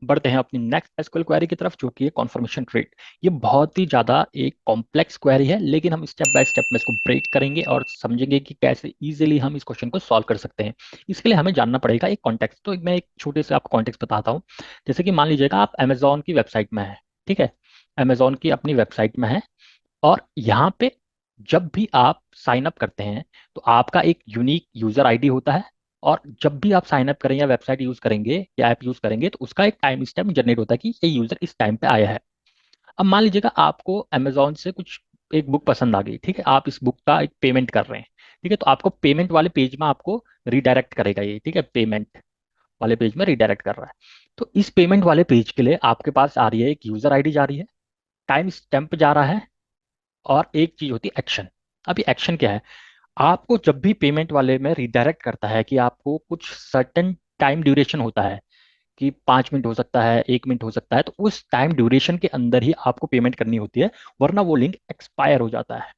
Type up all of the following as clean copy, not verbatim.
बढ़ते हैं अपनी नेक्स्ट एसक्यूएल क्वेरी की तरफ, जो कि है कॉन्फर्मेशन रेट। ये बहुत ही ज़्यादा एक कॉम्प्लेक्स क्वेरी है, लेकिन हम स्टेप बाय स्टेप में इसको ब्रेक करेंगे और समझेंगे कि कैसे इजीली हम इस क्वेश्चन को सॉल्व कर सकते हैं। इसके लिए हमें जानना पड़ेगा एक कॉन्टेक्स्ट। तो मैं एक छोटे से आपको कॉन्टेक्स्ट बताता हूँ। जैसे कि मान लीजिएगा आप अमेजोन की वेबसाइट में हैं, ठीक है। अमेजोन की अपनी वेबसाइट में है, और यहाँ पे जब भी आप साइन अप करते हैं तो आपका एक यूनिक यूजर आईडी होता है। और जब भी आप साइन अप करें या वेबसाइट यूज करेंगे या ऐप यूज करेंगे तो उसका एक टाइम स्टैम्प जनरेट होता है कि ये यूजर इस टाइम पे आया है। अब मान लीजिएगा आपको अमेजोन से कुछ एक बुक पसंद आ गई, ठीक है। आप इस बुक का एक पेमेंट कर रहे हैं, ठीक है। तो आपको पेमेंट वाले पेज में आपको रिडायरेक्ट करेगा ये, ठीक है। पेमेंट वाले पेज में रिडायरेक्ट कर रहा है। तो इस पेमेंट वाले पेज के लिए आपके पास आ रही है एक यूजर आईडी जा रही है, टाइम स्टैम्प जा रहा है, और एक चीज होती है एक्शन। अभी एक्शन क्या है? आपको जब भी पेमेंट वाले में रिडायरेक्ट करता है कि आपको कुछ सर्टेन टाइम ड्यूरेशन होता है, कि 5 मिनट हो सकता है, 1 मिनट हो सकता है, तो उस टाइम ड्यूरेशन के अंदर ही आपको पेमेंट करनी होती है, वरना वो लिंक एक्सपायर हो जाता है।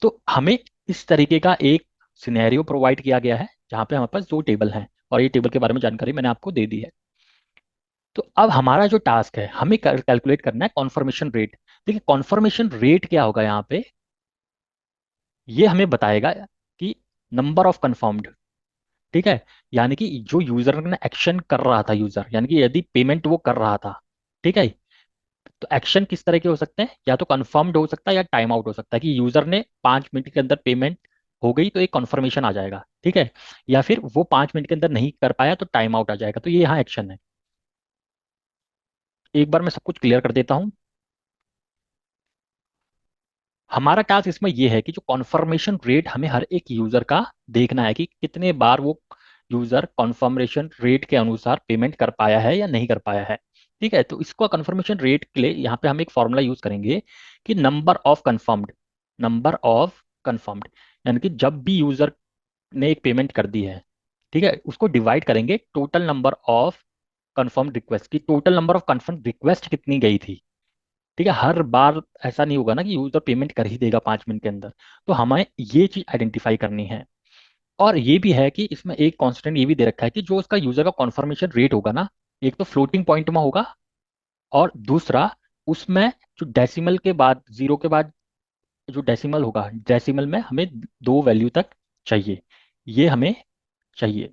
तो हमें इस तरीके का एक सिनेरियो प्रोवाइड किया गया है, जहाँ पे हमारे पास दो टेबल हैं, और ये टेबल के बारे में जानकारी मैंने आपको दे दी है। तो अब हमारा जो टास्क है, हमें कैलकुलेट करना है कॉन्फर्मेशन रेट। देखिए कॉन्फर्मेशन रेट क्या होगा यहाँ पे, ये हमें बताएगा कि नंबर ऑफ कन्फर्म्ड, ठीक है। यानी कि जो यूजर ने एक्शन कर रहा था, यूजर यानी कि यदि पेमेंट वो कर रहा था, ठीक है। तो एक्शन किस तरह के हो सकते हैं? या तो कंफर्म्ड हो सकता है या टाइम आउट हो सकता है, कि यूजर ने 5 मिनट के अंदर पेमेंट हो गई तो एक कन्फर्मेशन आ जाएगा, ठीक है। या फिर वो 5 मिनट के अंदर नहीं कर पाया तो टाइम आउट आ जाएगा। तो ये यहाँ एक्शन है। एक बार मैं सब कुछ क्लियर कर देता हूँ। हमारा टास्क इसमें यह है कि जो कॉन्फर्मेशन रेट हमें हर एक यूजर का देखना है, कि कितने बार वो यूजर कॉन्फर्मेशन रेट के अनुसार पेमेंट कर पाया है या नहीं कर पाया है, ठीक है। तो इसको कन्फर्मेशन रेट के लिए यहाँ पे हम एक फॉर्मूला यूज करेंगे, कि नंबर ऑफ कन्फर्म्ड, यानी कि जब भी यूजर ने एक पेमेंट कर दी है, ठीक है, उसको डिवाइड करेंगे total number of confirm request की। Total number of confirm request कितनी गई थी, ठीक है। हर बार ऐसा नहीं होगा ना कि यूजर पेमेंट कर ही देगा 5 मिनट के अंदर। तो हमें ये चीज आइडेंटिफाई करनी है। और ये भी है कि इसमें एक कांस्टेंट ये भी दे रखा है कि जो उसका यूजर का कॉन्फर्मेशन रेट होगा ना, एक तो फ्लोटिंग पॉइंट में होगा, और दूसरा उसमें जो डेसिमल के बाद, जीरो के बाद जो डेसिमल होगा, डेसिमल में हमें दो वैल्यू तक चाहिए, ये हमें चाहिए।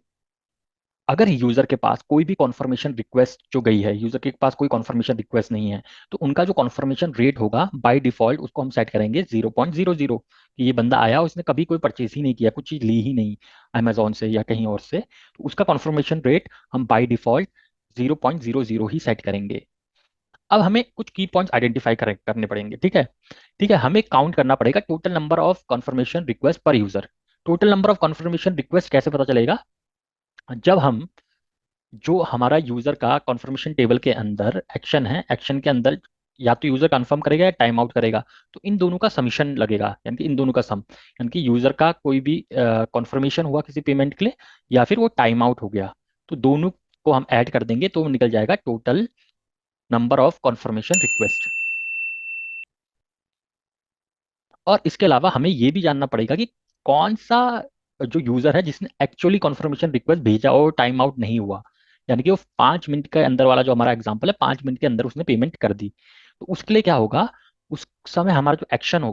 अगर यूजर के पास कोई भी कॉन्फर्मेशन रिक्वेस्ट जो गई है, यूजर के पास कोई कॉन्फर्मेशन रिक्वेस्ट नहीं है, तो उनका जो कॉन्फर्मेशन रेट होगा बाय डिफॉल्ट उसको हम सेट करेंगे 0.00, कि ये बंदा आया, उसने कभी कोई परचेज ही नहीं किया, कुछ चीज ली ही नहीं अमेजोन से या कहीं और से, तो उसका कॉन्फर्मेशन रेट हम बाय डिफॉल्ट 0.00 ही सेट करेंगे। अब हमें कुछ की पॉइंट्स आइडेंटिफाई करने पड़ेंगे, ठीक है। ठीक है, हमें काउंट करना पड़ेगा total number of confirmation request per user. Total number of confirmation request कैसे पता चलेगा? जब हम, जो हमारा यूजर का कॉन्फर्मेशन टेबल के अंदर एक्शन है, एक्शन के अंदर या तो यूजर कंफर्म करेगा या टाइम आउट करेगा, तो इन दोनों का समीशन लगेगा, यानी कि इन दोनों का सम, यानी कि यूजर का कोई भी कॉन्फर्मेशन हुआ किसी पेमेंट के लिए, या फिर वो टाइम आउट हो गया, तो दोनों को हम ऐड कर देंगे तो निकल जाएगा total number of confirmation request. और इसके अलावा हमें ये भी जानना पड़ेगा कि कौन सा जो यूजर है जिसने एक्चुअली कॉन्फर्मेशन रिक्वेस्ट भेजा और टाइम आउट नहीं हुआ, यानी कि वो 5 मिनट के अंदर वाला जो हमारा एग्जांपल है, 5 मिनट के अंदर उसने पेमेंट कर दी। तो उसके लिए क्या होगा? उस समय हमारा जो एक्शन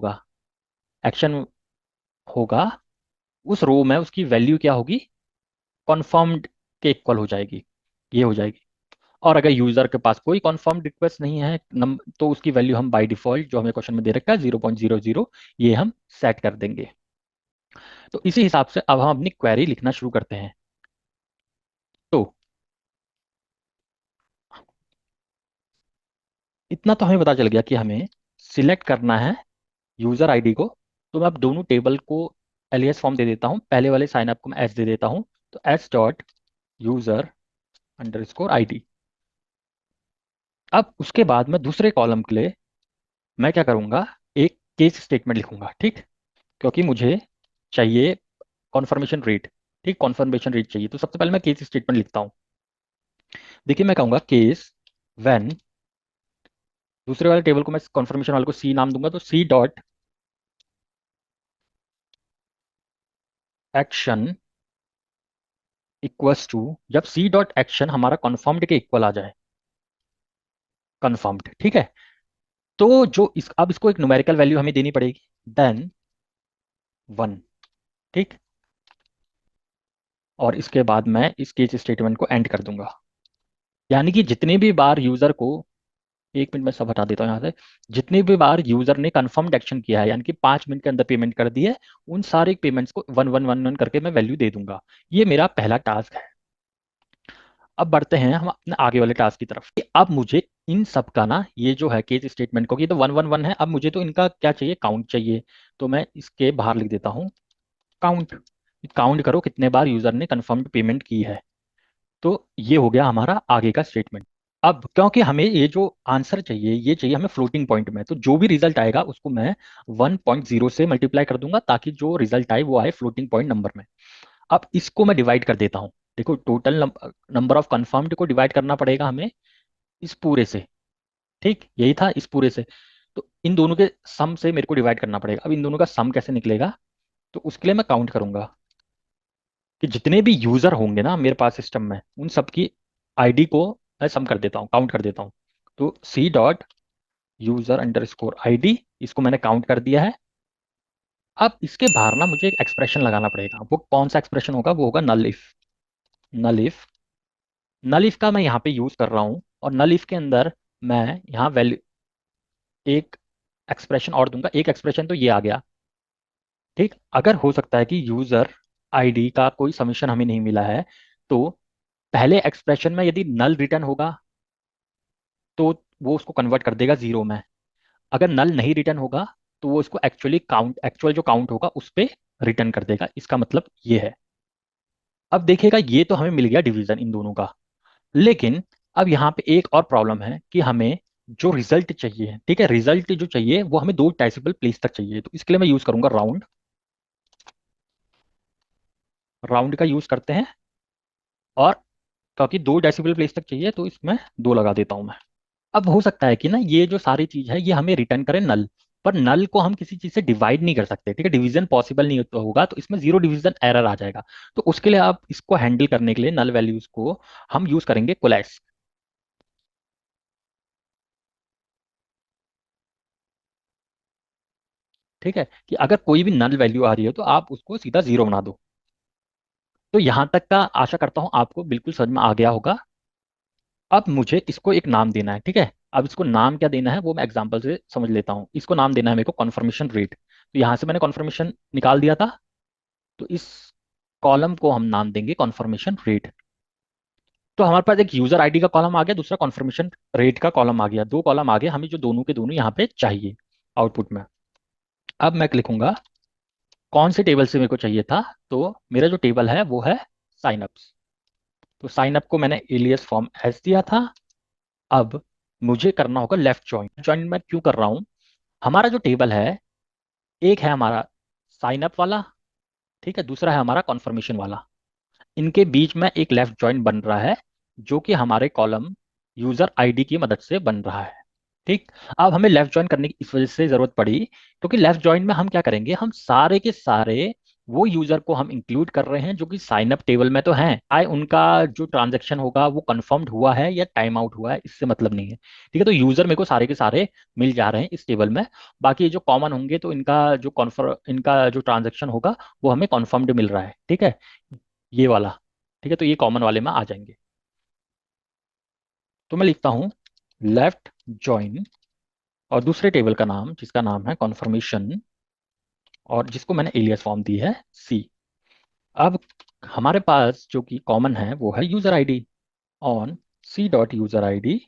होगा उस रो में उसकी वैल्यू क्या होगी? कॉन्फर्म्ड के इक्वल हो जाएगी, ये हो जाएगी। और अगर यूजर के पास कोई कॉन्फर्म रिक्वेस्ट नहीं है तो उसकी वैल्यू हम बाय डिफॉल्ट जो हमें क्वेश्चन में दे रखा है 0.00, ये हम सेट कर देंगे। तो इसी हिसाब से अब हम अपनी क्वेरी लिखना शुरू करते हैं। तो इतना तो हमें पता चल गया कि हमें सिलेक्ट करना है यूजर आईडी को। तो मैं अब दोनों टेबल को एलियास फॉर्म दे देता हूँ। पहले वाले साइन अप को मैं एस दे देता हूँ, तो S dot user underscore ID. अब उसके बाद मैं दूसरे कॉलम के लिए मैं क्या करूंगा, एक केस स्टेटमेंट लिखूंगा, ठीक। क्योंकि मुझे चाहिए कॉन्फर्मेशन रेट, ठीक, कॉन्फर्मेशन रेट चाहिए। तो सबसे पहले मैं केस स्टेटमेंट लिखता हूँ। देखिए मैं कहूंगा केस व्हेन, दूसरे वाले टेबल को मैं कॉन्फर्मेशन वाले को सी नाम दूंगा, तो C dot action equals to, जब सी डॉट एक्शन हमारा कन्फर्म्ड के इक्वल आ जाए, कन्फर्म्ड, ठीक है, तो जो अब इसको एक न्यूमेरिकल वैल्यू हमें देनी पड़ेगी, देन 1, ठीक। और इसके बाद मैं इस केस स्टेटमेंट को एंड कर दूंगा। यानी कि जितने भी बार यूजर को, एक मिनट में सब हटा देता हूँ यहाँ से, जितनी भी बार यूजर ने कंफर्म्ड एक्शन किया है, यानी कि 5 मिनट के अंदर पेमेंट कर दी है, उन सारे पेमेंट्स को वन वन वन वन करके मैं वैल्यू दे दूंगा। ये मेरा पहला टास्क है। अब बढ़ते हैं हम अपने आगे वाले टास्क की तरफ। अब मुझे इन सब का ना, ये जो है केस स्टेटमेंट को, ये तो वन वन वन है, अब मुझे तो इनका क्या चाहिए, काउंट चाहिए। तो मैं इसके बाहर लिख देता हूँ काउंट। काउंट करो कितने बार यूजर ने कंफर्म्ड पेमेंट की है। तो ये हो गया हमारा आगे का स्टेटमेंट। अब क्योंकि हमें ये जो आंसर चाहिए, ये चाहिए हमें फ्लोटिंग पॉइंट में, तो जो भी रिजल्ट आएगा उसको मैं 1.0 से मल्टीप्लाई कर दूंगा, ताकि जो रिजल्ट आए वो आए फ्लोटिंग पॉइंट नंबर में। अब इसको मैं डिवाइड कर देता हूँ। देखो, टोटल नंबर ऑफ कंफर्म्ड को डिवाइड करना पड़ेगा हमें इस पूरे से, ठीक, यही था, इस पूरे से। तो इन दोनों के सम से मेरे को डिवाइड करना पड़ेगा। अब इन दोनों का सम कैसे निकलेगा, तो उसके लिए मैं काउंट करूंगा कि जितने भी यूजर होंगे ना मेरे पास सिस्टम में, उन सबकी आईडी को मैं सम कर देता हूँ, काउंट कर देता हूँ। तो सी डॉट यूजर अंडर स्कोर आई डी, इसको मैंने काउंट कर दिया है। अब इसके बाहर ना मुझे एक एक्सप्रेशन लगाना पड़ेगा। वो कौन सा एक्सप्रेशन होगा, वो होगा null if. Null if, null if का मैं यहाँ पे यूज कर रहा हूँ, और नल इफ के अंदर मैं यहाँ वैल्यू, एक एक्सप्रेशन और दूंगा। एक एक्सप्रेशन तो ये आ गया, ठीक। अगर हो सकता है कि यूजर आईडी का कोई सबमिशन हमें नहीं मिला है, तो पहले एक्सप्रेशन में यदि नल रिटर्न होगा तो वो उसको कन्वर्ट कर देगा जीरो में। अगर नल नहीं रिटर्न होगा तो वो इसको एक्चुअली काउंट, एक्चुअल जो काउंट होगा उस पे रिटर्न कर देगा। इसका मतलब ये है। अब देखिएगा, ये तो हमें मिल गया डिवीजन इन दोनों का। लेकिन अब यहाँ पे एक और प्रॉब्लम है कि हमें जो रिजल्ट चाहिए, ठीक है, रिजल्ट जो चाहिए वो हमें 2 डेसिबल प्लेस तक चाहिए। तो इसके लिए मैं यूज करूंगा राउंड। राउंड का यूज करते हैं, और क्योंकि 2 डेसिबल प्लेस तक चाहिए तो इसमें 2 लगा देता हूं मैं। अब हो सकता है कि ना ये जो सारी चीज है ये हमें रिटर्न करे नल, पर नल को हम किसी चीज से डिवाइड नहीं कर सकते, ठीक है, डिवीजन पॉसिबल नहीं होगा, तो इसमें जीरो डिवीजन एरर आ जाएगा। तो उसके लिए आप इसको हैंडल करने के लिए नल वैल्यूज को हम यूज करेंगे कोलैश, ठीक है, कि अगर कोई भी नल वैल्यू आ रही है तो आप उसको सीधा जीरो बना दो। तो यहां तक का आशा करता हूं आपको बिल्कुल समझ में आ गया होगा। अब मुझे इसको एक नाम देना है, ठीक है। अब इसको नाम क्या देना है वो मैं एग्जांपल से समझ लेता हूँ। इसको नाम देना है मेरे को कॉन्फर्मेशन रेट। तो यहाँ से मैंने कॉन्फर्मेशन निकाल दिया था, तो इस कॉलम को हम नाम देंगे कॉन्फर्मेशन रेट। तो हमारे पास एक यूजर आईडी का कॉलम आ गया, दूसरा कॉन्फर्मेशन रेट का कॉलम आ गया, 2 कॉलम आ गए हमें, जो दोनों के दोनों यहाँ पे चाहिए आउटपुट में। अब मैं लिखूंगा कौन से टेबल से मेरे को चाहिए था। तो मेरा जो टेबल है वो है साइन अप्स। तो साइन अप को मैंने एलियस फॉर्म एस दिया था। अब मुझे करना होगा लेफ्ट जॉइन। जॉइन मैं क्यों कर रहा हूँ, हमारा जो टेबल है, एक है हमारा साइन अप वाला, ठीक है, दूसरा है हमारा कॉन्फर्मेशन वाला। इनके बीच में एक लेफ्ट जॉइन बन रहा है, जो कि हमारे कॉलम यूजर आईडी की मदद से बन रहा है, ठीक। अब हमें लेफ्ट जॉइन करने की इस वजह से जरूरत पड़ी, क्योंकि लेफ्ट जॉइन में हम क्या करेंगे, हम सारे के सारे वो यूजर को हम इंक्लूड कर रहे हैं जो कि साइन अप टेबल में तो हैं। आए उनका जो ट्रांजेक्शन होगा वो कंफर्म्ड हुआ है या टाइम आउट हुआ है, इससे मतलब नहीं है, ठीक है। तो यूजर मेरे को सारे के सारे मिल जा रहे हैं इस टेबल में। बाकी ये जो कॉमन होंगे तो इनका जो ट्रांजेक्शन होगा वो हमें कन्फर्म्ड मिल रहा है, ठीक है, ये वाला, ठीक है। तो ये कॉमन वाले में आ जाएंगे। तो मैं लिखता हूँ लेफ्ट जॉइन, और दूसरे टेबल का नाम, जिसका नाम है कॉन्फर्मेशन, और जिसको मैंने एलियस फॉर्म दी है सी। अब हमारे पास जो कि कॉमन है वो है user ID on C dot user ID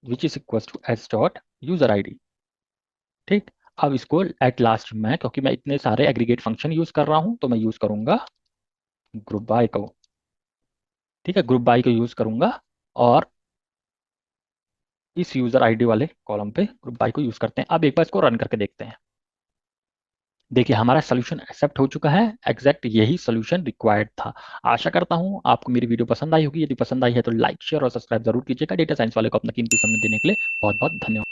which is equal to S dot user ID, ठीक। अब इसको एट लास्ट में, क्योंकि मैं इतने सारे एग्रीगेट फंक्शन यूज कर रहा हूं, तो मैं यूज करूंगा ग्रुप बाय को, ठीक है, ग्रुप बाय को यूज करूंगा। और इस यूजर आईडी वाले कॉलम पे ग्रुप बाय को यूज करते हैं। अब एक बार इसको रन करके देखते हैं। देखिए हमारा सोल्यूशन एक्सेप्ट हो चुका है, एग्जैक्ट यही सोल्यूशन रिक्वायर्ड था। आशा करता हूं आपको मेरी वीडियो पसंद आई होगी। यदि पसंद आई है तो लाइक शेयर और सब्सक्राइब जरूर कीजिएगा। डेटा साइंस वाले को अपना कीमती समय देने के लिए बहुत बहुत धन्यवाद।